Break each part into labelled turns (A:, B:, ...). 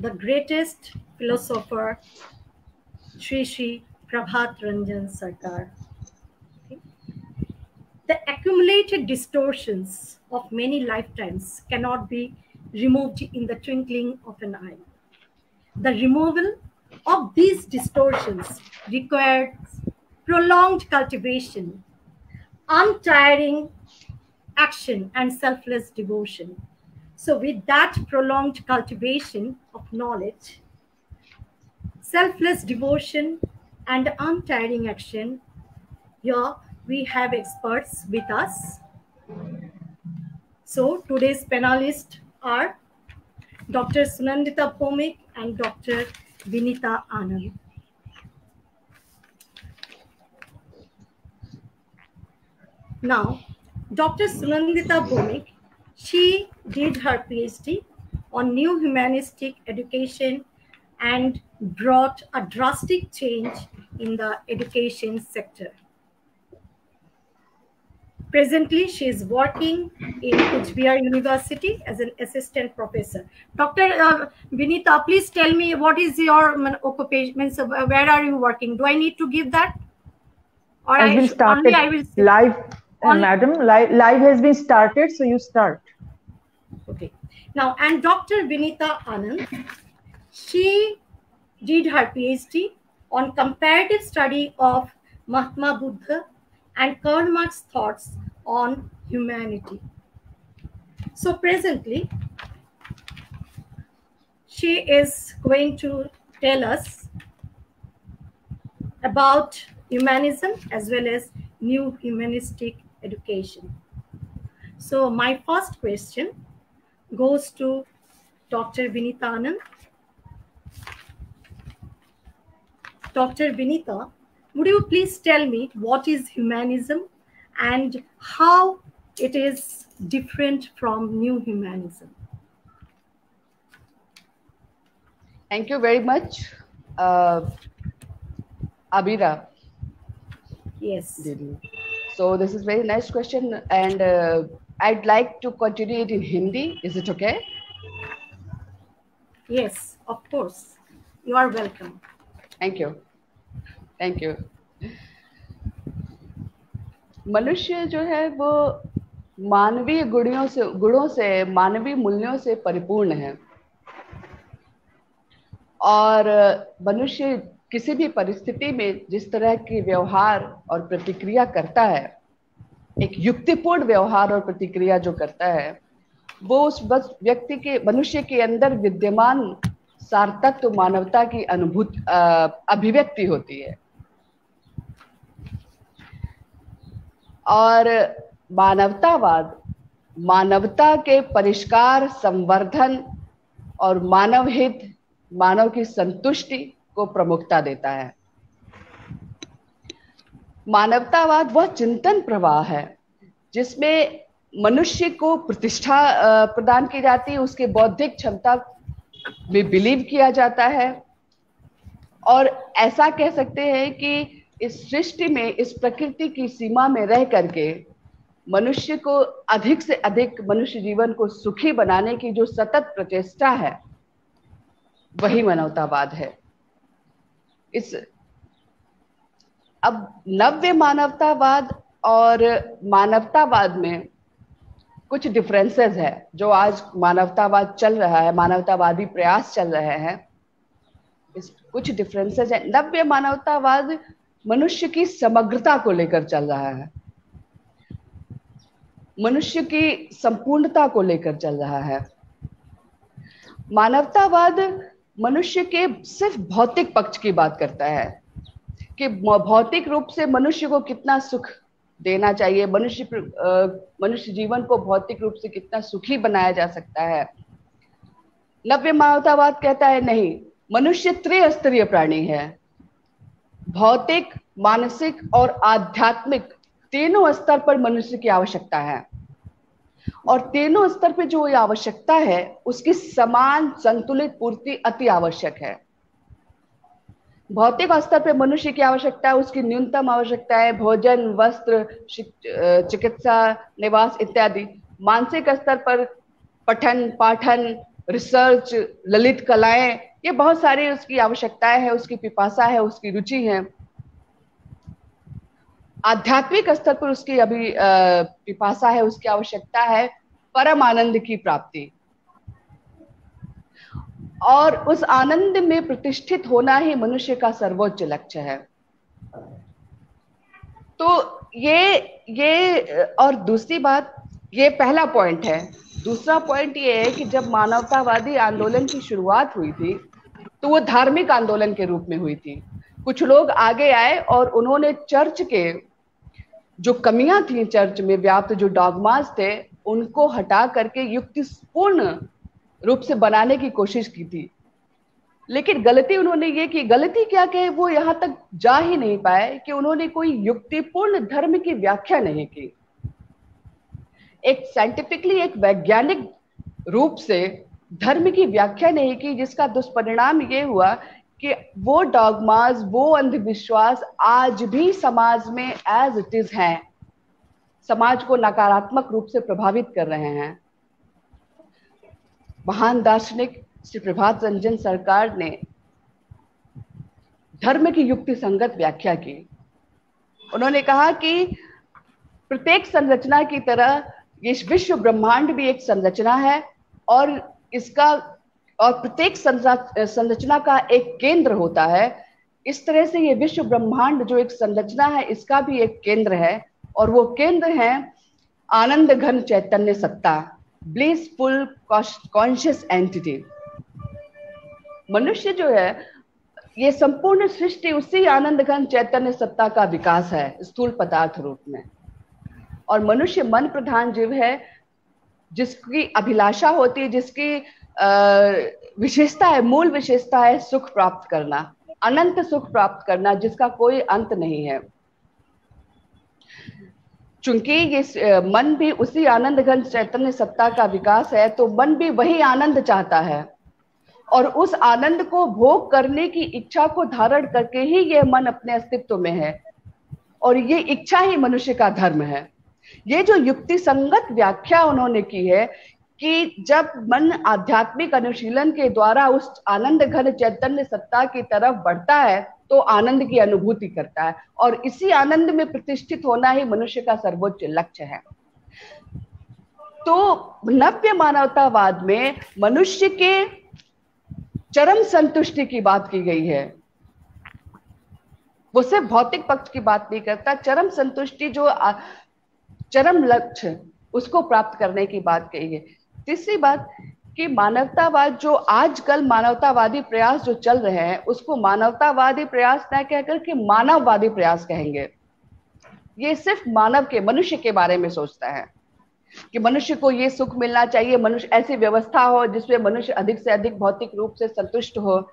A: the greatest philosopher, Sri Sri Prabhat Ranjan Sarkar. Okay. The accumulated distortions of many lifetimes cannot be removed in the twinkling of an eye. The removal of these distortions requires prolonged cultivation, untiring action, and selfless devotion. So, with that prolonged cultivation of knowledge, selfless devotion, and untiring action, here we have experts with us. So, today's panelists are Dr. Sunandita Bhowmik and Dr. Vinita Anand. Now, Dr. Sunandita Bhowmik, she did her PhD on new humanistic education and brought a drastic change in the education sector. Presently, she is working in Cooch Behar University as an assistant professor. Dr. Vinita, please tell me what is your occupation, where are you working? Do I need to give that?
B: Or has been started I will say, live, madam. Live has been started, so you start.
A: Okay. Now, and Dr. Vinita Anand, she did her PhD on comparative study of Mahatma Buddha and Karl Marx's thoughts on humanity. So presently, she is going to tell us about humanism as well as new humanistic education. So my first question goes to Dr. Vinita Anand. Dr. Vinita, would you please tell me what is humanism and how it is different from new humanism?
C: Thank you very much, Abira.
A: Yes.
C: So this is very nice question, and I'd like to continue it in Hindi. Is it okay?
A: Yes, of course. You are welcome.
C: Thank you. Thank you. मनुष्य जो है वो मानवीय गुणों से मानवीय मूल्यों से परिपूर्ण है, और मनुष्य किसी भी परिस्थिति में जिस तरह की व्यवहार और प्रतिक्रिया करता है, एक युक्तिपूर्ण व्यवहार और प्रतिक्रिया जो करता है, वो उस व्यक्ति के मनुष्य के अंदर विद्यमान सार्थत्व मानवता की अभिव्यक्ति होती है। और मानवतावाद मानवता के परिष्कार, संवर्धन और मानव हित, मानव की संतुष्टि को प्रमुखता देता है। मानवतावाद वह चिंतन प्रवाह है जिसमें मनुष्य को प्रतिष्ठा प्रदान की जाती है, उसके बौद्धिक क्षमता में बिलीव किया जाता है, और ऐसा कह सकते हैं कि इस सृष्टि में, इस प्रकृति की सीमा में रह करके मनुष्य को अधिक से अधिक मनुष्य जीवन को सुखी बनाने की जो सतत प्रचेष्टा है, वही मानवतावाद है। अब नव्य मानवतावाद और मानवतावाद में कुछ डिफरेंसेस है। जो आज मानवतावाद चल रहा है, मानवतावादी प्रयास चल रहे हैं, कुछ डिफरेंसेस है। नव्य मानवतावाद मनुष्य की समग्रता को लेकर चल रहा है, मनुष्य की संपूर्णता को लेकर चल रहा है। मानवतावाद मनुष्य के सिर्फ भौतिक पक्ष की बात करता है कि भौतिक रूप से मनुष्य को कितना सुख देना चाहिए, मनुष्य जीवन को भौतिक रूप से कितना सुखी बनाया जा सकता है। नव्य मानवतावाद कहता है नहीं, मनुष्य त्रिस्तरीय प्राणी है। भौतिक, मानसिक और आध्यात्मिक तीनों स्तर पर मनुष्य की आवश्यकता है, और तीनों स्तर पे जो आवश्यकता है उसकी समान संतुलित पूर्ति अति आवश्यक है। भौतिक स्तर पे मनुष्य की आवश्यकता है, उसकी न्यूनतम आवश्यकता है भोजन, वस्त्र, चिकित्सा, निवास इत्यादि। मानसिक स्तर पर पठन पाठन, रिसर्च, ललित कलाएं, ये बहुत सारी उसकी आवश्यकताएं है, उसकी पिपासा है, उसकी रुचि है। आध्यात्मिक स्तर पर उसकी अभी पिपासा है, उसकी आवश्यकता है परम आनंद की प्राप्ति, और उस आनंद में प्रतिष्ठित होना ही मनुष्य का सर्वोच्च लक्ष्य है। तो ये और दूसरी बात, ये पहला पॉइंट है। दूसरा पॉइंट ये है कि जब मानवतावादी आंदोलन की शुरुआत हुई थी तो वो धार्मिक आंदोलन के रूप में हुई थी। कुछ लोग आगे आए और उन्होंने चर्च के जो कमियां थी, चर्च में व्याप्त जो डॉगमास थे, उनको हटा करके युक्तिपूर्ण रूप से बनाने की कोशिश की थी। लेकिन गलती उन्होंने ये की, गलती क्या कहे, वो यहां तक जा ही नहीं पाए कि उन्होंने कोई युक्तिपूर्ण धर्म की व्याख्या नहीं की। एक साइंटिफिकली, एक वैज्ञानिक रूप से धर्म की व्याख्या नहीं की, जिसका दुष्परिणाम ये हुआ कि वो डॉगमास, वो अंधविश्वास आज भी समाज में एज इट इज हैं, समाज को नकारात्मक रूप से प्रभावित कर रहे हैं। महान दार्शनिक श्री प्रभात रंजन सरकार ने धर्म की युक्ति संगत व्याख्या की। उन्होंने कहा कि प्रत्येक संरचना की तरह ये विश्व ब्रह्मांड भी एक संरचना है, और प्रत्येक संरचना का एक केंद्र होता है। इस तरह से ये विश्व ब्रह्मांड जो एक संरचना है, इसका भी एक केंद्र है, और वो केंद्र है आनंद घन चैतन्य सत्ता, ब्लिसफुल कॉन्शियस एंटिटी। मनुष्य जो है, ये संपूर्ण सृष्टि उसी आनंद घन चैतन्य सत्ता का विकास है स्थूल पदार्थ रूप में। और मनुष्य मन प्रधान जीव है, जिसकी अभिलाषा होती है, जिसकी विशेषता है, मूल विशेषता है सुख प्राप्त करना, अनंत सुख प्राप्त करना, जिसका कोई अंत नहीं है। चूंकि ये मन भी उसी आनंद घन चैतन्य सत्ता का विकास है, तो मन भी वही आनंद चाहता है, और उस आनंद को भोग करने की इच्छा को धारण करके ही ये मन अपने अस्तित्व में है, और ये इच्छा ही मनुष्य का धर्म है। ये जो युक्ति संगत व्याख्या उन्होंने की है कि जब मन आध्यात्मिक अनुशीलन के द्वारा उस आनंद घन चैतन्य सत्ता की तरफ बढ़ता है तो आनंद की अनुभूति करता है, और इसी आनंद में प्रतिष्ठित होना ही मनुष्य का सर्वोच्च लक्ष्य है। तो नव्य मानवतावाद में मनुष्य के चरम संतुष्टि की बात की गई है। वो सिर्फ भौतिक पक्ष की बात नहीं करता, चरम संतुष्टि, जो चरम लक्ष्य, उसको प्राप्त करने की बात कही है। तीसरी बात कि मानवतावाद, जो आजकल मानवतावादी प्रयास जो चल रहे हैं, उसको मानवतावादी प्रयास न कहकर के मानववादी प्रयास कहेंगे। ये सिर्फ मानव के, मनुष्य के बारे में सोचता है कि मनुष्य को ये सुख मिलना चाहिए, मनुष्य ऐसी व्यवस्था हो जिसमें मनुष्य अधिक से अधिक भौतिक रूप से संतुष्ट हो।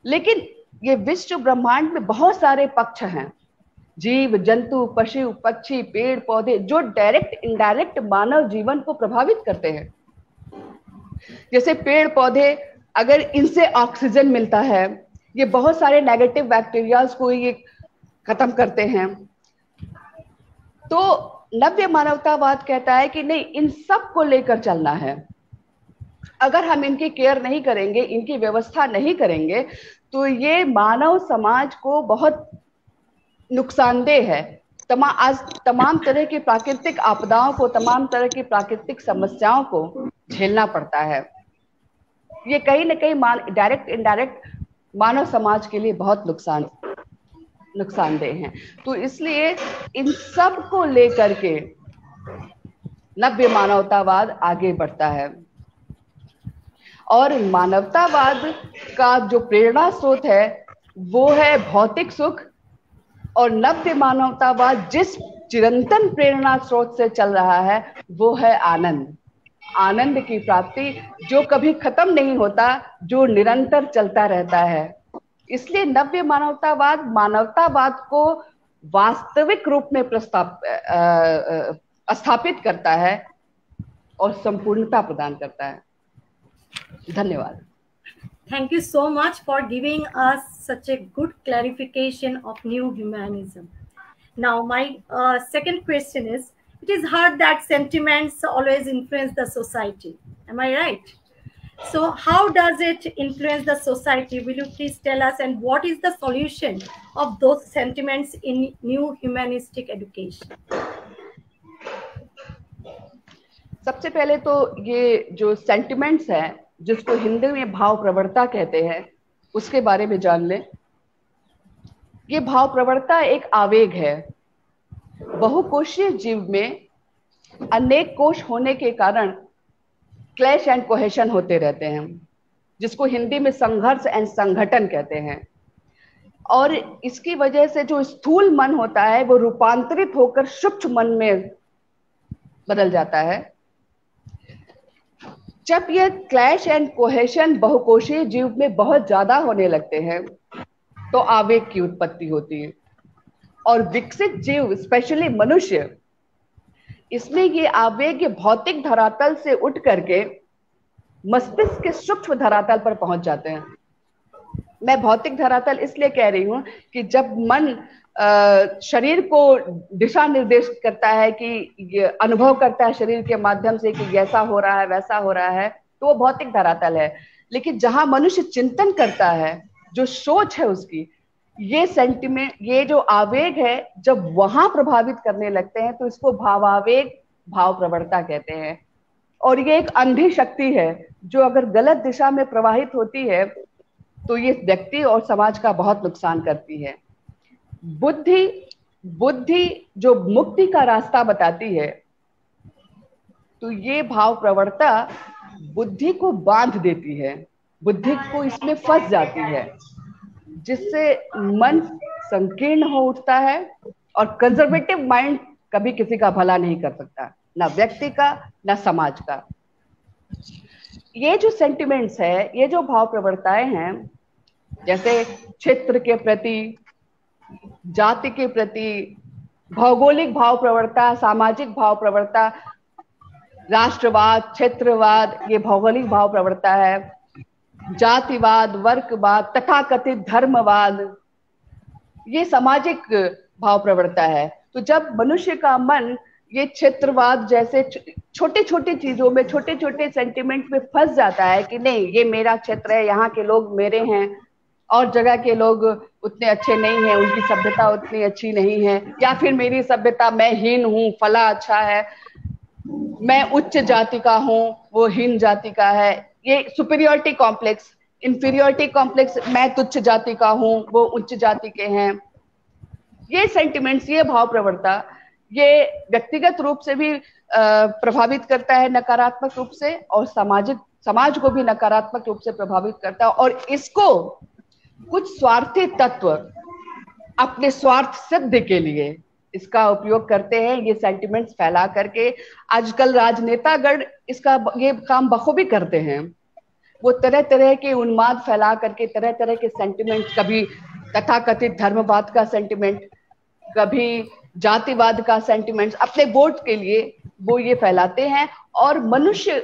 C: लेकिन ये विश्व ब्रह्मांड में बहुत सारे पक्ष हैं, जीव जंतु, पशु पक्षी, पेड़ पौधे, जो डायरेक्ट इनडायरेक्ट मानव जीवन को प्रभावित करते हैं। जैसे पेड़ पौधे, अगर इनसे ऑक्सीजन मिलता है, ये बहुत सारे नेगेटिव बैक्टीरियाज को ये खत्म करते हैं। तो नव्य मानवतावाद कहता है कि नहीं, इन सब को लेकर चलना है। अगर हम इनकी केयर नहीं करेंगे, इनकी व्यवस्था नहीं करेंगे, तो ये मानव समाज को बहुत नुकसानदेह है। आज तमाम तरह की प्राकृतिक आपदाओं को, तमाम तरह की प्राकृतिक समस्याओं को झेलना पड़ता है। ये कहीं ना कहीं डायरेक्ट इनडायरेक्ट मानव समाज के लिए बहुत नुकसानदेह हैं। तो इसलिए इन सब को लेकर के नव्य मानवतावाद आगे बढ़ता है, और मानवतावाद का जो प्रेरणा स्रोत है वो है भौतिक सुख, और नव्य मानवतावाद जिस चिरंतन प्रेरणा स्रोत से चल रहा है वो है आनंद, आनंद की प्राप्ति, जो कभी खत्म नहीं होता, जो निरंतर चलता रहता है। इसलिए नव्य मानवतावाद मानवतावाद को वास्तविक रूप में स्थापित करता है और संपूर्णता प्रदान करता है। धन्यवाद।
A: Thank you so much for giving us such a good clarification of new humanism. Now, my second question is, it is heard that sentiments always influence the society. Am I right? So how does it influence the society? Will you please tell us, and what is the solution of those sentiments in new humanistic education?
C: सबसे पहले तो ये जो sentiments हैं, जिसको हिंदी में भाव प्रवणता कहते हैं, उसके बारे में जान लें। ये भाव प्रवणता एक आवेग है। बहुकोशीय जीव में अनेक कोश होने के कारण क्लैश एंड कोहेशन होते रहते हैं, जिसको हिंदी में संघर्ष एंड संगठन कहते हैं। और इसकी वजह से जो स्थूल मन होता है वो रूपांतरित होकर सूक्ष्म मन में बदल जाता है। जब ये क्लैश एंड कोहेशन बहुकोशीय जीव में बहुत ज्यादा होने लगते हैं तो आवेग की उत्पत्ति होती है। और विकसित जीव, स्पेशली मनुष्य, इसमें ये आवेग ये भौतिक धरातल से उठ करके मस्तिष्क के सूक्ष्म धरातल पर पहुंच जाते हैं। मैं भौतिक धरातल इसलिए कह रही हूं कि जब मन शरीर को दिशा निर्देश करता है, कि ये अनुभव करता है शरीर के माध्यम से कि ऐसा हो रहा है वैसा हो रहा है, तो वो भौतिक धरातल है। लेकिन जहां मनुष्य चिंतन करता है, जो सोच है उसकी, ये सेंटिमेंट, ये जो आवेग है, जब वहां प्रभावित करने लगते हैं तो इसको भावावेग, भाव प्रवणता कहते हैं। और ये एक अंधी शक्ति है जो अगर गलत दिशा में प्रवाहित होती है तो ये व्यक्ति और समाज का बहुत नुकसान करती है। बुद्धि जो मुक्ति का रास्ता बताती है, तो ये भाव प्रवणता बुद्धि को बांध देती है, बुद्धि को इसमें फंस जाती है, जिससे मन संकीर्ण हो उठता है। और कंजर्वेटिव माइंड कभी किसी का भला नहीं कर सकता, ना व्यक्ति का ना समाज का। ये जो सेंटिमेंट्स है, ये जो भाव प्रवणताएं हैं, जैसे क्षेत्र के प्रति, जाति के प्रति, भौगोलिक भाव प्रवणता, सामाजिक भाव प्रवणता, राष्ट्रवाद, क्षेत्रवाद, ये भौगोलिक भाव प्रवणता है। जातिवाद, वर्गवाद, तथाकथित धर्मवाद, ये सामाजिक भाव प्रवणता है। तो जब मनुष्य का मन ये क्षेत्रवाद जैसे छोटे छोटे चीजों में, छोटे छोटे सेंटिमेंट में फंस जाता है कि नहीं, ये मेरा क्षेत्र है, यहाँ के लोग मेरे हैं, और जगह के लोग उतने अच्छे नहीं हैं, उनकी सभ्यता उतनी अच्छी नहीं है, या फिर मेरी सभ्यता, मैं हीन हूँ, फला अच्छा है, मैं उच्च जाति का हूँ, वो हीन जाति का है। ये सुपीरियोरिटी कॉम्प्लेक्स, इंफीरियोरिटी कॉम्प्लेक्स, मैं तुच्छ जाति का हूँ, वो उच्च जाति के हैं। ये सेंटिमेंट्स, ये भाव प्रवणता, ये व्यक्तिगत रूप से भी प्रभावित करता है नकारात्मक रूप से, और समाज को भी नकारात्मक रूप से प्रभावित करता है। और इसको कुछ स्वार्थी तत्व अपने स्वार्थ सिद्धि के लिए इसका उपयोग करते हैं, ये सेंटिमेंट्स फैला करके। आजकल राजनेतागण इसका ये काम बखूबी करते हैं। वो तरह तरह के उन्माद फैला करके तरह तरह के सेंटिमेंट्स, कभी तथाकथित धर्मवाद का सेंटिमेंट, कभी जातिवाद का सेंटिमेंट्स अपने वोट के लिए वो ये फैलाते हैं। और मनुष्य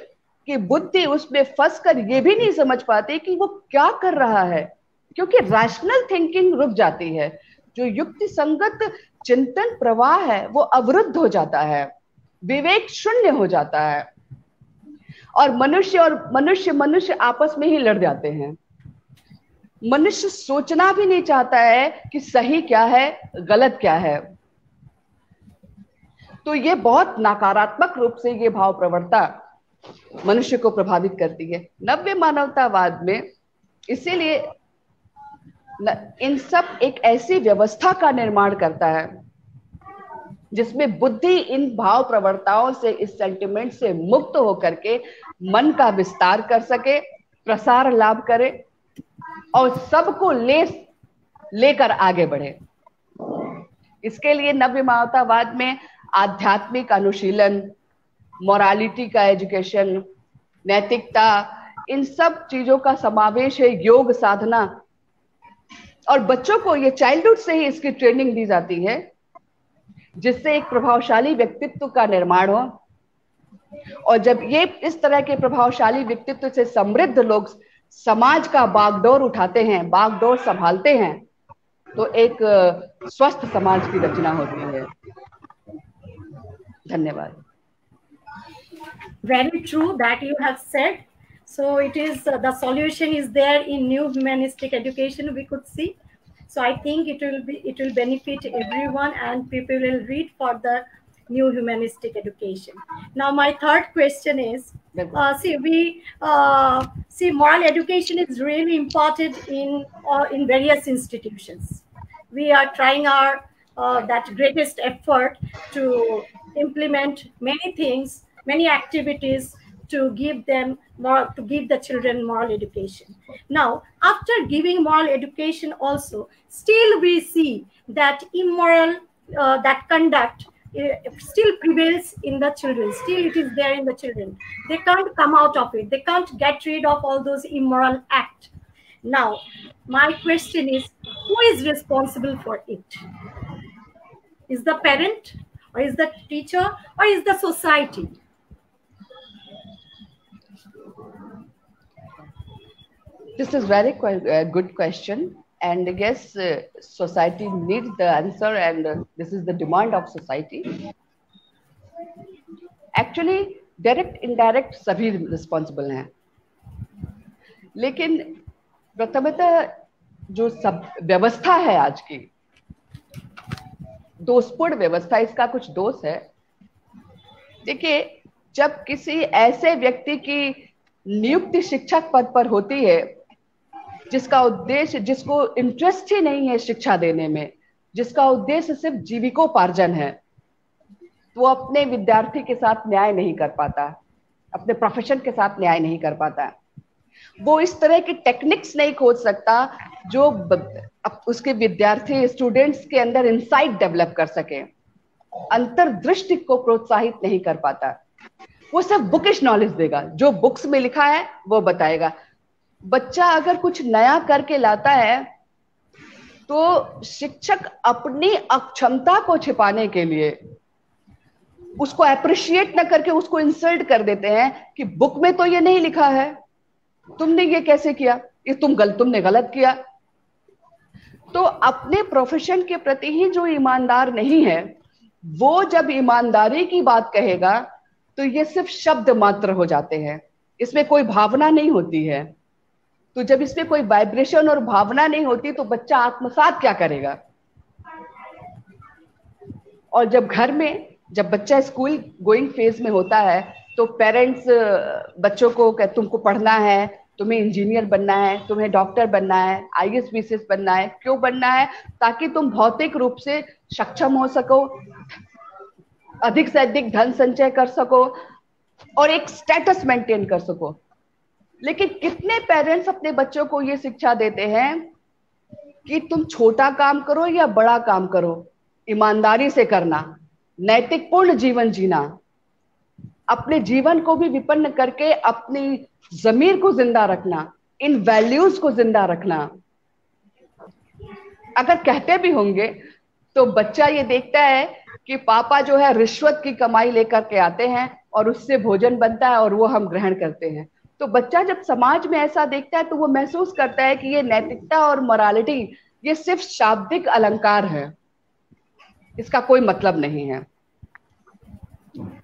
C: की बुद्धि उसमें फंसकर ये भी नहीं समझ पाती कि वो क्या कर रहा है, क्योंकि रैशनल थिंकिंग रुक जाती है। जो युक्ति संगत चिंतन प्रवाह है वो अवरुद्ध हो जाता है, विवेक शून्य हो जाता है, और मनुष्य आपस में ही लड़ जाते हैं। मनुष्य सोचना भी नहीं चाहता है कि सही क्या है, गलत क्या है। तो ये बहुत नकारात्मक रूप से ये भाव प्रवणता मनुष्य को प्रभावित करती है। नव्य मानवतावाद में इसीलिए इन सब एक ऐसी व्यवस्था का निर्माण करता है जिसमें बुद्धि इन भाव प्रवणताओं से, इस सेंटिमेंट से मुक्त होकर के मन का विस्तार कर सके, प्रसार लाभ करे और सबको लेकर आगे बढ़े। इसके लिए नव्य मानवतावाद में आध्यात्मिक अनुशीलन, मोरालिटी का एजुकेशन, नैतिकता, इन सब चीजों का समावेश है। योग साधना, और बच्चों को ये चाइल्डहुड से ही इसकी ट्रेनिंग दी जाती है, जिससे एक प्रभावशाली व्यक्तित्व का निर्माण हो। और जब ये इस तरह के प्रभावशाली व्यक्तित्व से समृद्ध लोग समाज का बागडोर उठाते हैं, बागडोर संभालते हैं, तो एक स्वस्थ समाज की रचना होती है। धन्यवाद।
A: Very true that you have said. So it is the solution is there in new humanistic education, we could see. So I think it will benefit everyone, and people will read for the new humanistic education. Now my third question is, see moral education is really important in various institutions. We are trying our that greatest effort to implement many things, many activities to give them more, to give the children moral education. Now, after giving moral education also, still we see that immoral, that conduct still prevails in the children. Still it is there in the children. They can't come out of it. They can't get rid of all those immoral acts. Now, my question is, who is responsible for it? Is the parent, or is the teacher, or is the society?
C: This is very good question, and I guess society needs the answer, and this is the demand of society. Actually, direct indirect सभी responsible हैं, लेकिन प्रथमतः जो सब व्यवस्था है आज की, दोषपूर्ण व्यवस्था, इसका कुछ दोष है। देखिए, जब किसी ऐसे व्यक्ति की नियुक्ति शिक्षक पद पर होती है जिसका उद्देश्य, जिसको इंटरेस्ट ही नहीं है शिक्षा देने में, जिसका उद्देश्य सिर्फ जीविकोपार्जन है, तो वो अपने विद्यार्थी के साथ न्याय नहीं कर पाता, अपने प्रोफेशन के साथ न्याय नहीं कर पाता। वो इस तरह की टेक्निक्स नहीं खोज सकता जो उसके विद्यार्थी स्टूडेंट्स के अंदर इंसाइट डेवलप कर सके, अंतर्दृष्टि को प्रोत्साहित नहीं कर पाता। वो सिर्फ बुकिश नॉलेज देगा, जो बुक्स में लिखा है वो बताएगा। बच्चा अगर कुछ नया करके लाता है तो शिक्षक अपनी अक्षमता को छिपाने के लिए उसको अप्रिशिएट न करके उसको इंसल्ट कर देते हैं कि बुक में तो ये नहीं लिखा है, तुमने ये कैसे किया, ये तुमने गलत किया। तो अपने प्रोफेशन के प्रति ही जो ईमानदार नहीं है, वो जब ईमानदारी की बात कहेगा तो ये सिर्फ शब्द मात्र हो जाते हैं, इसमें कोई भावना नहीं होती है। तो जब इसमें कोई वाइब्रेशन और भावना नहीं होती तो बच्चा आत्मसात क्या करेगा। और जब घर में, जब बच्चा स्कूल गोइंग फेज में होता है तो पेरेंट्स बच्चों को तुमको पढ़ना है, तुम्हें इंजीनियर बनना है, तुम्हें डॉक्टर बनना है, आईएएस बीसीएस बनना है। क्यों बनना है? ताकि तुम भौतिक रूप से सक्षम हो सको, अधिक से अधिक धन संचय कर सको और एक स्टेटस मेंटेन कर सको। लेकिन कितने पेरेंट्स अपने बच्चों को ये शिक्षा देते हैं कि तुम छोटा काम करो या बड़ा काम करो, ईमानदारी से करना, नैतिकपूर्ण जीवन जीना, अपने जीवन को भी विपन्न करके अपनी जमीर को जिंदा रखना, इन वैल्यूज को जिंदा रखना। अगर कहते भी होंगे तो बच्चा ये देखता है कि पापा जो है रिश्वत की कमाई लेकर के आते हैं और उससे भोजन बनता है और वो हम ग्रहण करते हैं। तो बच्चा जब समाज में ऐसा देखता है तो वो महसूस करता है कि ये नैतिकता और मोरालिटी ये सिर्फ शाब्दिक अलंकार है, इसका कोई मतलब नहीं है।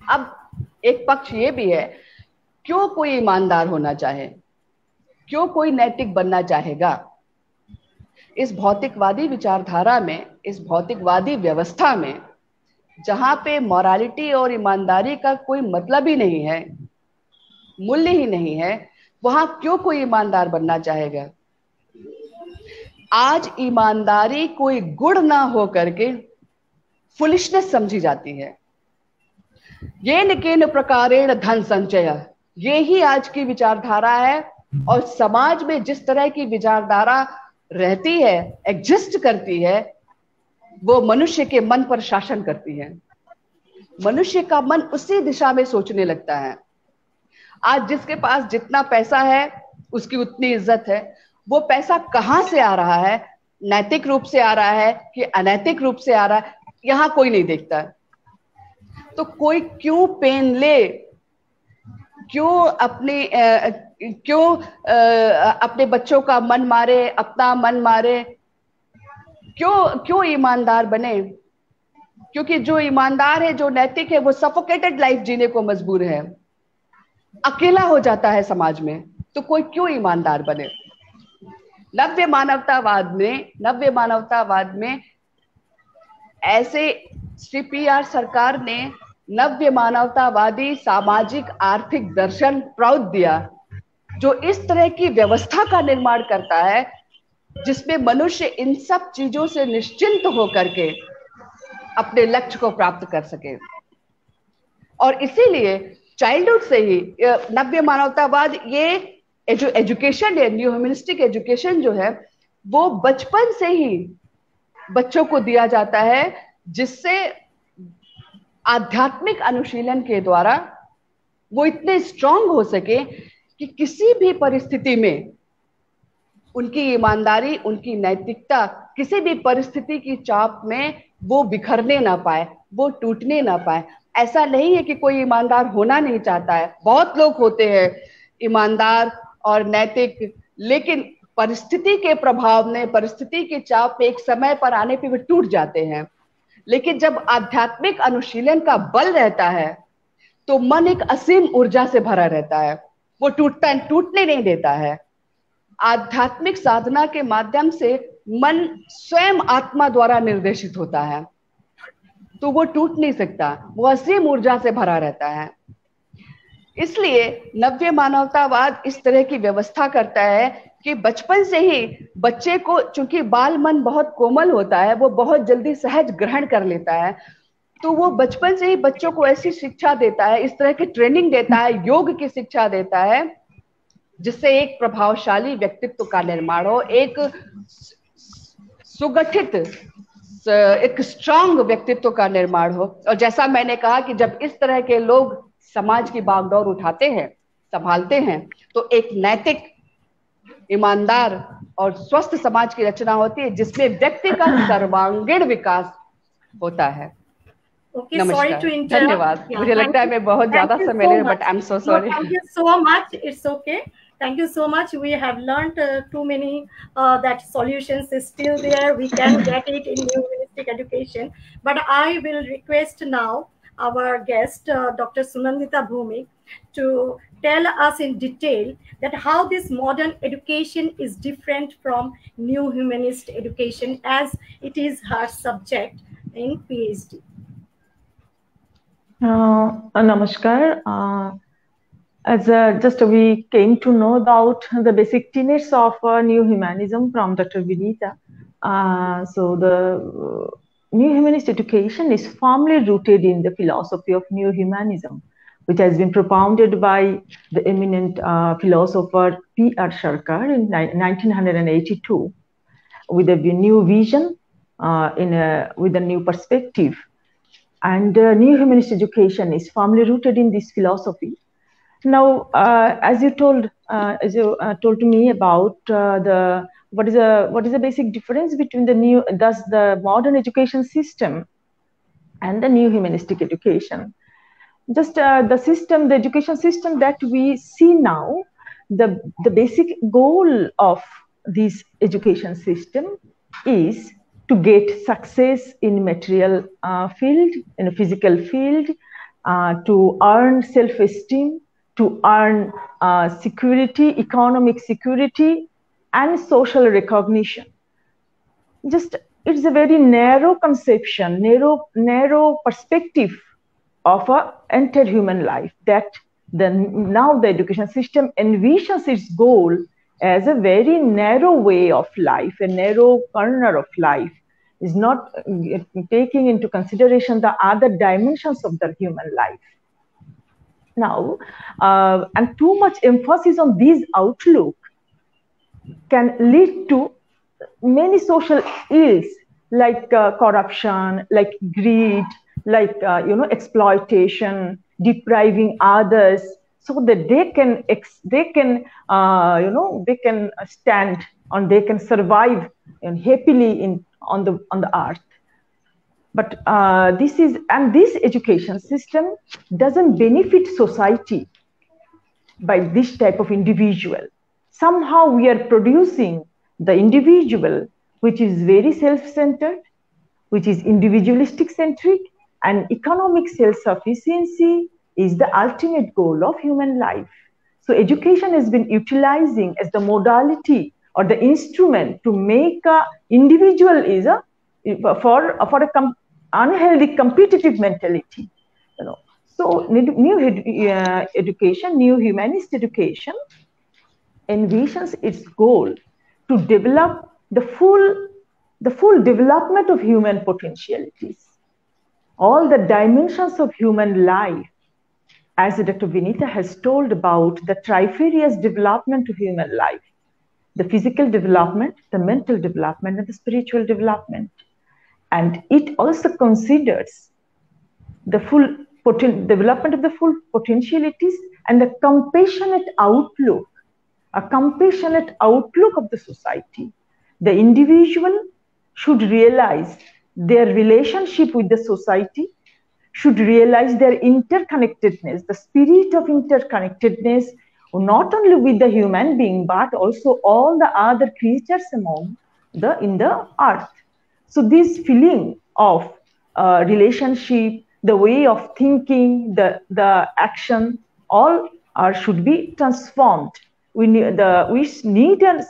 C: अब एक पक्ष ये भी है, क्यों कोई ईमानदार होना चाहे, क्यों कोई नैतिक बनना चाहेगा? इस भौतिकवादी विचारधारा में, इस भौतिकवादी व्यवस्था में, जहां पे मोरालिटी और ईमानदारी का कोई मतलब ही नहीं है, मूल्य ही नहीं है, वहां क्यों कोई ईमानदार बनना चाहेगा? आज ईमानदारी कोई गुण ना हो करके फुलिशनेस समझी जाती है। ये निकेन प्रकारेण धन संचय, ये ही आज की विचारधारा है। और समाज में जिस तरह की विचारधारा रहती है, एग्जिस्ट करती है, वो मनुष्य के मन पर शासन करती है। मनुष्य का मन उसी दिशा में सोचने लगता है। आज जिसके पास जितना पैसा है उसकी उतनी इज्जत है। वो पैसा कहां से आ रहा है, नैतिक रूप से आ रहा है कि अनैतिक रूप से आ रहा है, यहां कोई नहीं देखता। तो कोई क्यों पेन ले, क्यों अपने बच्चों का मन मारे, अपना मन मारे, क्यों ईमानदार बने? क्योंकि जो ईमानदार है, जो नैतिक है, वो सफोकेटेड लाइफ जीने को मजबूर है, अकेला हो जाता है समाज में। तो कोई क्यों ईमानदार बने? नव्य मानवतावाद में ऐसे श्री PR सरकार ने नव्य मानवतावादी सामाजिक आर्थिक दर्शन प्रौढ़ दिया, जो इस तरह की व्यवस्था का निर्माण करता है जिसमें मनुष्य इन सब चीजों से निश्चिंत होकर के अपने लक्ष्य को प्राप्त कर सके। और इसीलिए चाइल्डहुड से ही नव्य मानवतावाद, ये जो एजुकेशन है, न्यू ह्यूमनिस्टिक एजुकेशन जो है, वो बचपन से ही बच्चों को दिया जाता है, जिससे आध्यात्मिक अनुशीलन के द्वारा वो इतने स्ट्रांग हो सके कि किसी भी परिस्थिति में उनकी ईमानदारी, उनकी नैतिकता किसी भी परिस्थिति की चाप में वो बिखरने ना पाए, वो टूटने ना पाए। ऐसा नहीं है कि कोई ईमानदार होना नहीं चाहता है, बहुत लोग होते हैं ईमानदार और नैतिक, लेकिन परिस्थिति के प्रभाव में, परिस्थिति के चाप में एक समय पर आने पे वे टूट जाते हैं। लेकिन जब आध्यात्मिक अनुशीलन का बल रहता है तो मन एक असीम ऊर्जा से भरा रहता है, वो टूटने नहीं देता है। आध्यात्मिक साधना के माध्यम से मन स्वयं आत्मा द्वारा निर्देशित होता है, तो वो टूट नहीं सकता, वो असीम ऊर्जा से भरा रहता है। इसलिए नव्य मानवतावाद इस तरह की व्यवस्था करता है कि बचपन से ही बच्चे को, चूंकि बाल मन बहुत कोमल होता है, वो बहुत जल्दी सहज ग्रहण कर लेता है, तो वो बचपन से ही बच्चों को ऐसी शिक्षा देता है, इस तरह की ट्रेनिंग देता है, योग की शिक्षा देता है, जिससे एक प्रभावशाली व्यक्तित्व का निर्माण हो, एक सुगठित, एक स्ट्रांग व्यक्तित्व का निर्माण हो। और जैसा मैंने कहा कि जब इस तरह के लोग समाज की बागडोर उठाते हैं, संभालते हैं, तो एक नैतिक, ईमानदार और स्वस्थ समाज की रचना होती है, जिसमें व्यक्ति का सर्वांगीण विकास होता है।
A: Okay, sorry to interrupt.
C: धन्यवाद। मुझे लगता है मैं बहुत ज्यादा समय ले, but I am so sorry.
A: Thank you so much. It's okay. Thank you so much. We have learned too many that solutions is still there. We can get it in new humanistic education. But I will request now our guest, Dr. Sunandita Bhumik, to tell us in detail that how this modern education is different from new humanist education, as it is her subject in PhD.
B: Namaskar. As just we came to know about the basic tenets of new humanism from Dr. Vinita. So the new humanist education is firmly rooted in the philosophy of new humanism, which has been propounded by the eminent philosopher PR Sarkar in 1982, with a new vision, with a new perspective. And new humanist education is firmly rooted in this philosophy. Now, as you told to me about what is the basic difference between the modern education system and the new humanistic education. Just the education system that we see now, the basic goal of this education system is to get success in material field, in a physical field, to earn self-esteem, to earn security, economic security, and social recognition. Just it's a very narrow conception, narrow perspective of an entire human life, that now the education system envisions its goal as a very narrow way of life, a narrow corner of life, is not taking into consideration the other dimensions of the human life. Now, and too much emphasis on this outlook can lead to many social ills, like corruption, like greed, like exploitation, depriving others, so that they can stand and they can survive happily on the earth. But this education system doesn't benefit society by this type of individual. Somehow we are producing the individual which is very self-centered, which is individualistic centric, and economic self-sufficiency is the ultimate goal of human life. So education has been utilizing as the modality or the instrument to make a individual is a for a unhealthy competitive mentality. So new education, new humanist education envisions its goal to develop the full development of human potentialities, all the dimensions of human life, as Dr. Vinita has told about the trifarious development of human life, the physical development, the mental development, and the spiritual development. And it also considers the full development of the full potentialities and the compassionate outlook, a compassionate outlook of the society. The individual should realize their relationship with the society, should realize their interconnectedness, the spirit of interconnectedness, not only with the human being, but also all the other creatures in the earth. So this feeling of relationship, the way of thinking, the action, all should be transformed. We need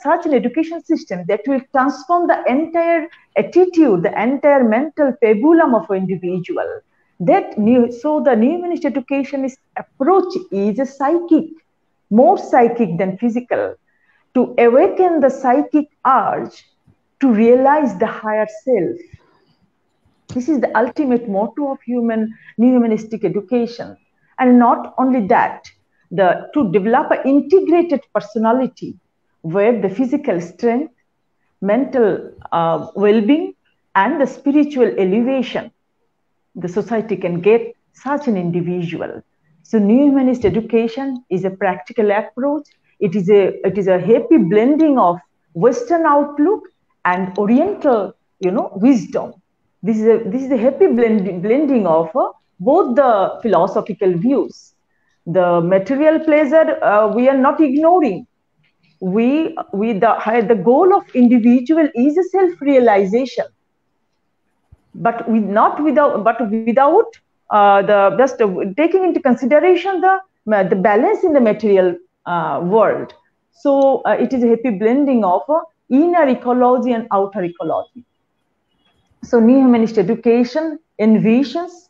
B: such an education system that will transform the entire attitude, the entire mental pabulum of an individual. So the new humanist education approach is a psychic, more psychic than physical, to awaken the psychic urge to realize the higher self. This is the ultimate motto of new humanistic education. And not only that, to develop an integrated personality where the physical strength, mental well-being, and the spiritual elevation, the society can get such an individual. So new humanist education is a practical approach. It is a happy blending of Western outlook and Oriental, wisdom. This is a happy blending of both the philosophical views. The material pleasure we are not ignoring. The goal of individual is a self-realization, but without just taking into consideration the balance in the material world. So it is a happy blending of inner ecology and outer ecology. So new humanist education envisions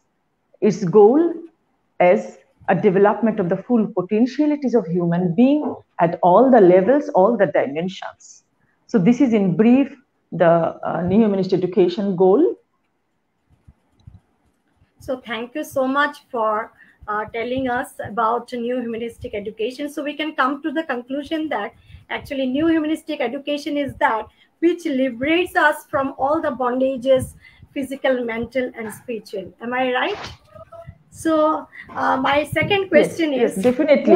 B: its goal as a development of the full potentialities of human being at all the levels, all the dimensions. So this is in brief the new humanist education goal.
A: So thank you so much for telling us about new humanistic education. So we can come to the conclusion that actually new humanistic education is that which liberates us from all the bondages, physical, mental, and spiritual. Am I right? So my second question is
B: definitely.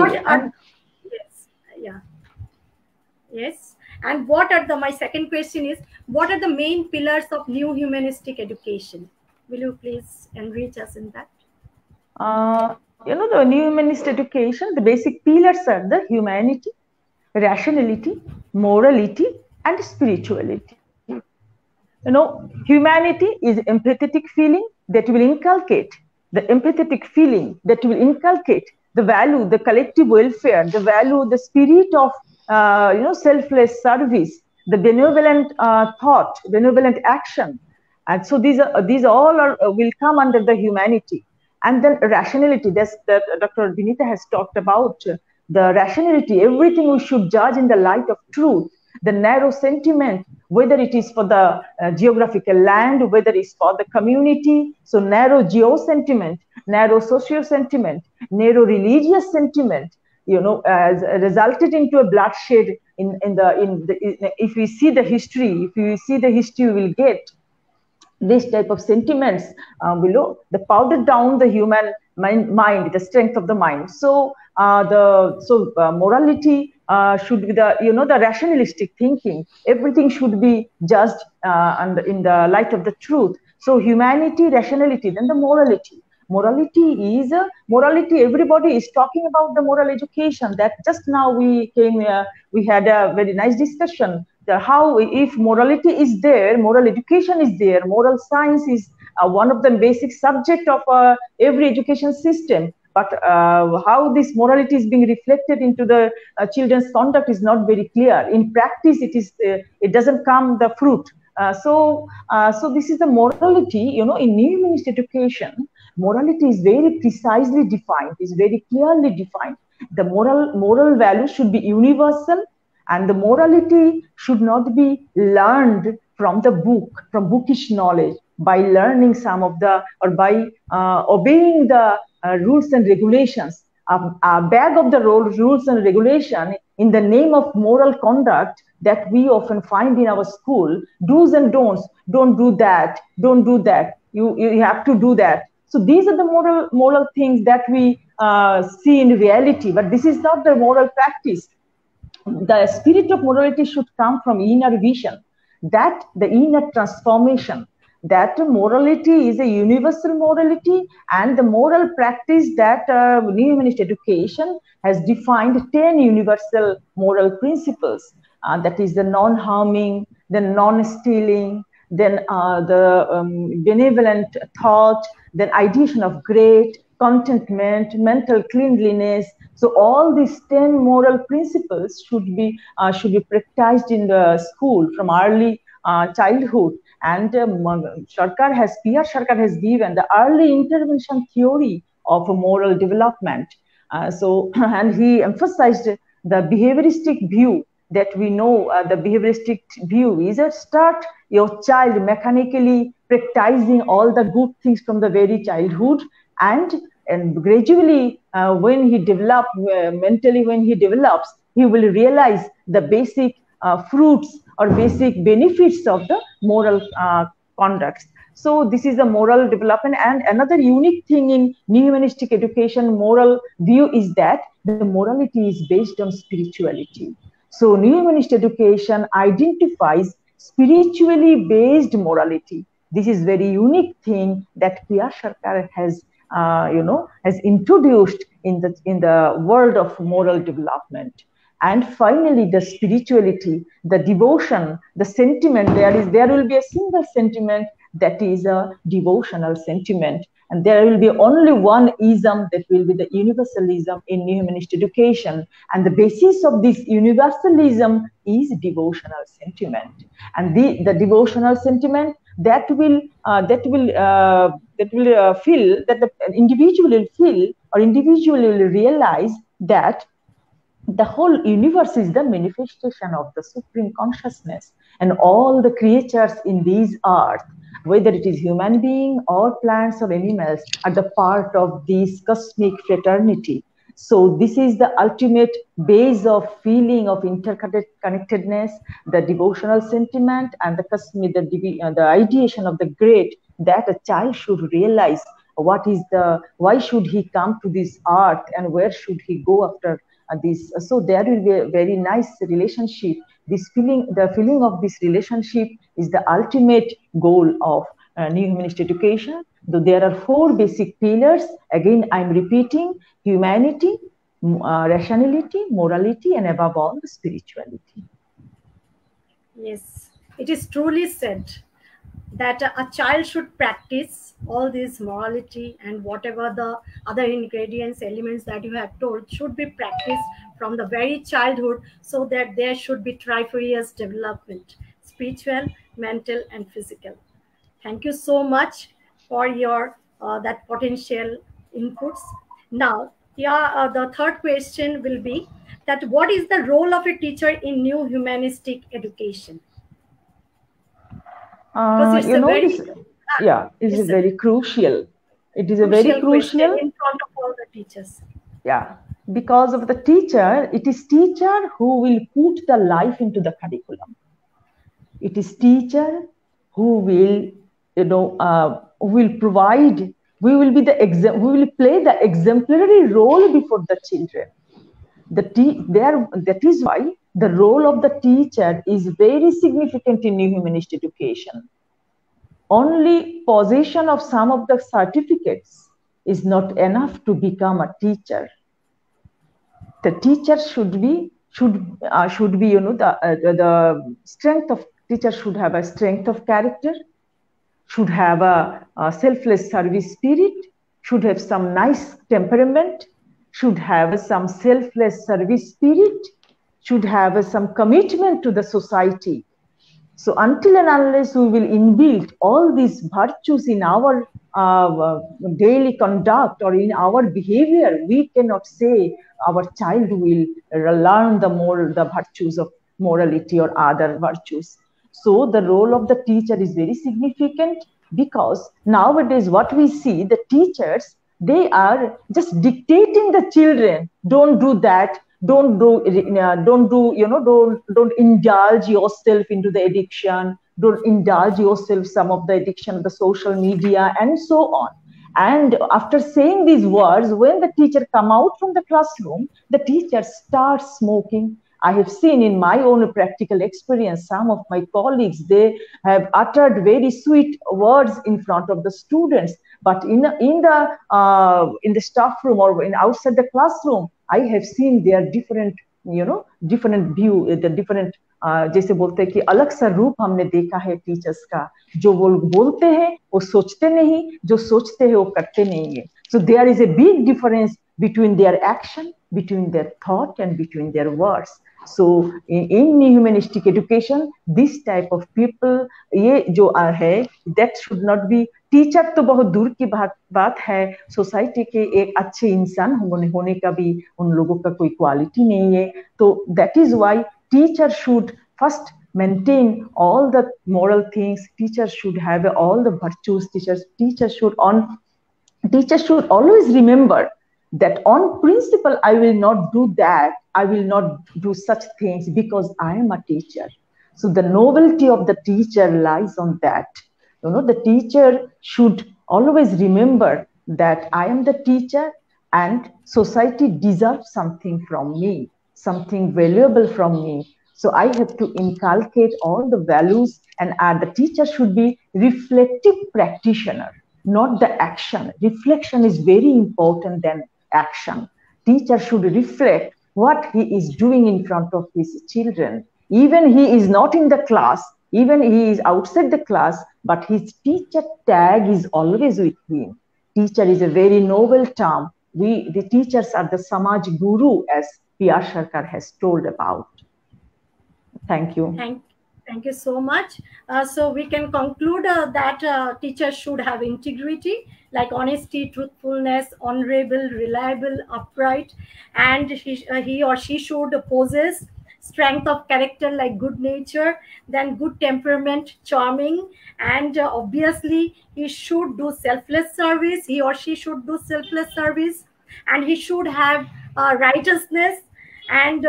A: Yes. And my second question is, what are the main pillars of new humanistic education? Will you please enrich us in that?
B: The new humanist education, the basic pillars are the humanity, rationality, morality, and spirituality. Humanity is empathetic feeling that will inculcate the value, the collective welfare, the value, the spirit of selfless service, the benevolent thought, benevolent action. And so these all will come under the humanity. And then rationality, that Dr. Vinita has talked about, the rationality, everything we should judge in the light of truth, the narrow sentiment, whether it is for the geographical land, whether it's for the community. So narrow geo-sentiment, narrow socio-sentiment, narrow religious sentiment, as resulted into a bloodshed if we see the history, we will get this type of sentiments below the powdered down the human mind, the strength of the mind. So morality should be the rationalistic thinking. Everything should be judged in the light of the truth. So humanity, rationality, then the morality. Morality, everybody is talking about the moral education. That just now we had a very nice discussion. How, if morality is there, moral education is there, moral science is one of the basic subject of every education system. but how this morality is being reflected into the children's conduct is not very clear. In practice, it doesn't come the fruit. So this is the morality. In new humanist education, morality is very precisely defined, is very clearly defined. The moral value should be universal, and the morality should not be learned from the book, from bookish knowledge, by learning some of the, or by obeying the rules and regulations. A bag of the rules and regulation in the name of moral conduct that we often find in our school, do's and don'ts. Don't do that. Don't do that. You have to do that. So these are the moral things that we see in reality, but this is not the moral practice. The spirit of morality should come from inner vision, that the inner transformation, that morality is a universal morality, and the moral practice that new humanist education has defined 10 universal moral principles. That is the non-harming, the non-stealing, then the benevolent thought, then ideation of great, contentment, mental cleanliness. So all these 10 moral principles should be practiced in the school from early childhood. And PR Sarkar has given the early intervention theory of moral development. And he emphasized the behavioristic view, that we know the behavioristic view is a start your child mechanically practicing all the good things from the very childhood, and gradually when he develops mentally, when he develops, he will realize the basic fruits or basic benefits of the moral conducts. So this is the moral development. And another unique thing in new humanistic education moral view is that the morality is based on spirituality. So new humanist education identifies spiritually based morality. This is very unique thing that PR Sarkar has has introduced in the world of moral development. And finally, the spirituality, the devotion, the sentiment, there will be a single sentiment that is a devotional sentiment. And there will be only one ism, that will be the universalism in new humanist education. And the basis of this universalism is devotional sentiment. And the devotional sentiment that will feel, that the individual will feel, or individual will realize that the whole universe is the manifestation of the supreme consciousness, and all the creatures in this earth, whether it is human being or plants or animals, are the part of this cosmic fraternity. So this is the ultimate base of feeling of interconnectedness, the devotional sentiment, and the cosmic, the ideation of the great, that a child should realize why should he come to this earth, and where should he go after this. So there will be a very nice relationship. The feeling of this relationship is the ultimate goal of new humanist education. Though there are 4 basic pillars, again I'm repeating: humanity, rationality, morality, and above all, the spirituality.
A: Yes, it is truly said that a child should practice all this morality, and whatever the other ingredients, elements that you have told should be practiced from the very childhood, so that there should be trifarious development: spiritual, mental, and physical. Thank you so much for your that potential inputs. Now, the third question will be that what is the role of a teacher in new humanistic education?
B: It's very crucial. It is a very crucial
A: in front of all the teachers.
B: Yeah, because of the teacher, it is teacher who will put the life into the curriculum. It is teacher who will, will provide. We will be we will play the exemplary role before the children. That is why the role of the teacher is very significant in new humanist education. Only possession of some of the certificates is not enough to become a teacher. The teacher should be the strength of teacher should have a strength of character, should have a selfless service spirit, should have some nice temperament, should have some selfless service spirit, should have some commitment to the society. So until and unless we will inbuild all these virtues in our daily conduct or in our behavior, we cannot say our child will learn the virtues of morality or other virtues. So the role of the teacher is very significant, because nowadays what we see, the teachers, they are just dictating the children, don't do that, don't indulge yourself into the addiction, don't indulge yourself some of the addiction of the social media and so on. And after saying these words, when the teacher come out from the classroom, the teacher starts smoking. I have seen in my own practical experience, some of my colleagues, they have uttered very sweet words in front of the students, but in the staff room or outside the classroom, I have seen their different view, the different जैसे बोलते हैं कि अलग सा रूप हमने देखा है टीचर्स का, जो वो बोलते हैं वो सोचते नहीं, जो सोचते हैं वो करते नहीं है. So there is a big difference between their action, between their thought and between their words. So in new humanistic education, this type of people, ये जो है, that should not be. Teacher तो बहुत दूर की बात है, सोसाइटी के एक अच्छे इंसान होने का भी उन लोगों का कोई क्वालिटी नहीं है. तो that is why teacher should first maintain all the moral things. Teacher should have all the virtues. Teacher should always remember that on principle, I will not do that. I will not do such things because I am a teacher. So the novelty of the teacher lies on that. The teacher should always remember that I am the teacher and society deserves something from me, something valuable from me. So I have to inculcate all the values, and the teacher should be reflective practitioner, not the action. Reflection is very important than action. Teacher should reflect what he is doing in front of his children. Even he is not in the class, even he is outside the class, but his teacher tag is always with him. Teacher is a very noble term. The teachers are the Samaj Guru, as P.R. Sarkar has told about. Thank you.
A: Thank you so much. So we can conclude that teachers should have integrity, like honesty, truthfulness, honorable, reliable, upright, and he or she should possess strength of character like good nature, then good temperament, charming, and obviously he should do selfless service. He or she should do selfless service, and he should have righteousness and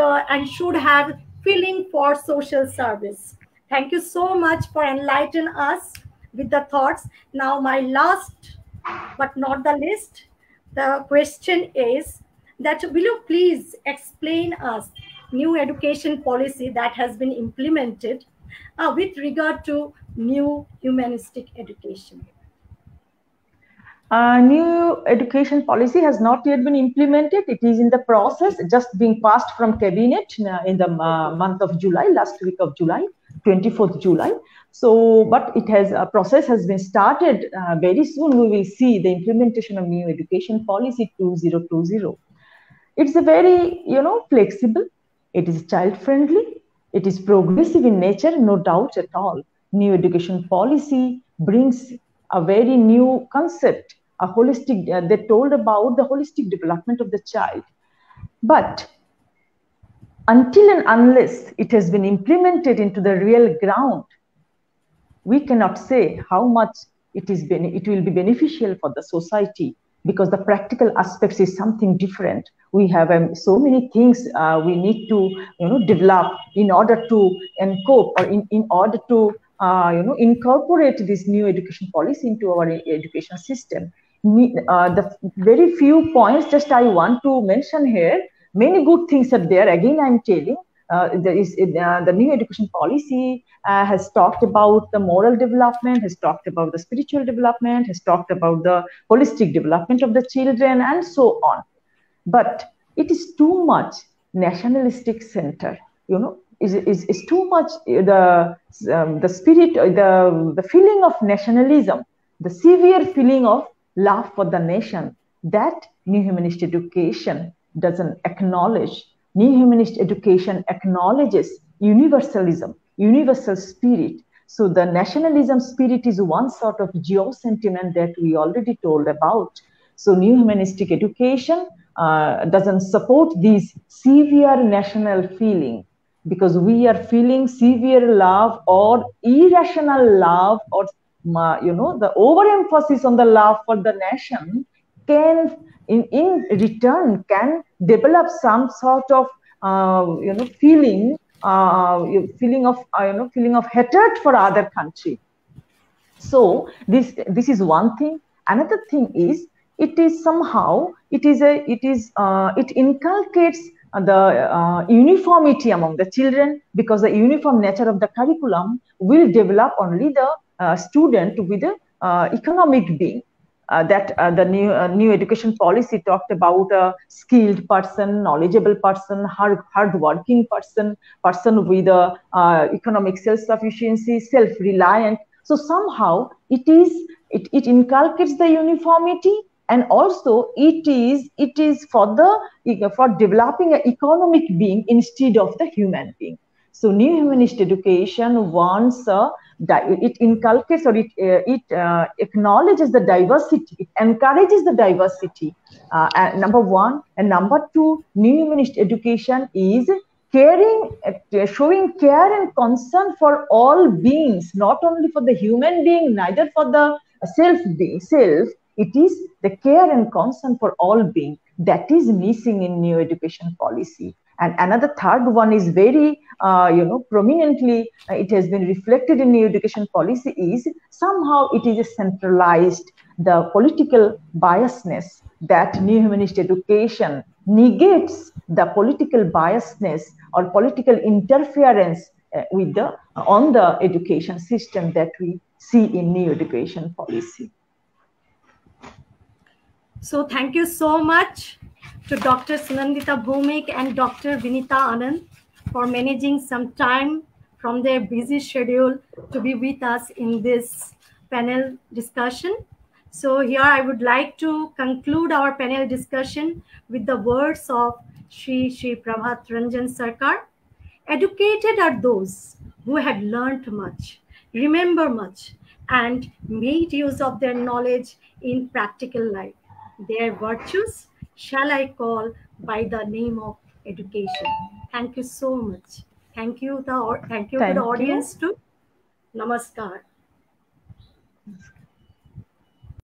A: should have feeling for social service. Thank you so much for enlightening us with the thoughts. Now, my last but not the least, the question is that will you please explain us new education policy that has been implemented with regard to new humanistic education?
B: New education policy has not yet been implemented. It is in the process, just being passed from cabinet in the month of July, last week of July, 24th July. So, but it has, a process has been started. Very soon we will see the implementation of new education policy 2020. It's a very, flexible. It is child friendly. It is progressive in nature, no doubt at all. New education policy brings a very new concept, a holistic, they told about the holistic development of the child. But until and unless it has been implemented into the real ground, we cannot say how much it will be beneficial for the society, because the practical aspects is something different. We have so many things we need to develop in order to cope, or in order to incorporate this new education policy into our education system. The very few points just I want to mention here. Many good things are there. Again, I'm telling, the new education policy has talked about the moral development, has talked about the spiritual development, has talked about the holistic development of the children, and so on. But it is too much nationalistic center, is too much the spirit, the feeling of nationalism, the severe feeling of love for the nation, that New Humanist education doesn't acknowledge. New Humanist education acknowledges universalism, universal spirit. So the nationalism spirit is one sort of geo-sentiment that we already told about. So New Humanistic education doesn't support these severe national feeling, because we are feeling severe love or irrational love, or the overemphasis on the love for the nation can in return can develop some sort of feeling of hatred for other country. So this is one thing. Another thing is, it inculcates the uniformity among the children, because the uniform nature of the curriculum will develop only the student with the economic being. The new education policy talked about a skilled person, knowledgeable person, hardworking person with a economic self-sufficiency, self-reliant. So somehow it inculcates the uniformity, and also it is for developing an economic being instead of the human being. So New Humanist education wants it inculcates, or it acknowledges the diversity, it encourages the diversity. Number one, and number two, New Humanist education is showing care and concern for all beings, not only for the human being, neither for the self. It is the care and concern for all beings that is missing in new education policy. And another third one is very, prominently, it has been reflected in new education policy, is somehow it is centralized, the political biasness, that new humanist education negates the political biasness or political interference on the education system that we see in new education policy.
A: So thank you so much to Dr. Sunandita Bhowmik and Dr. Vinita Anand for managing some time from their busy schedule to be with us in this panel discussion. So here I would like to conclude our panel discussion with the words of Shri Prabhat Ranjan Sarkar. Educated are those who have learnt much, remember much, and made use of their knowledge in practical life. Their virtues shall I call by the name of education. Thank you so much. Thank you to the audience too. Namaskar.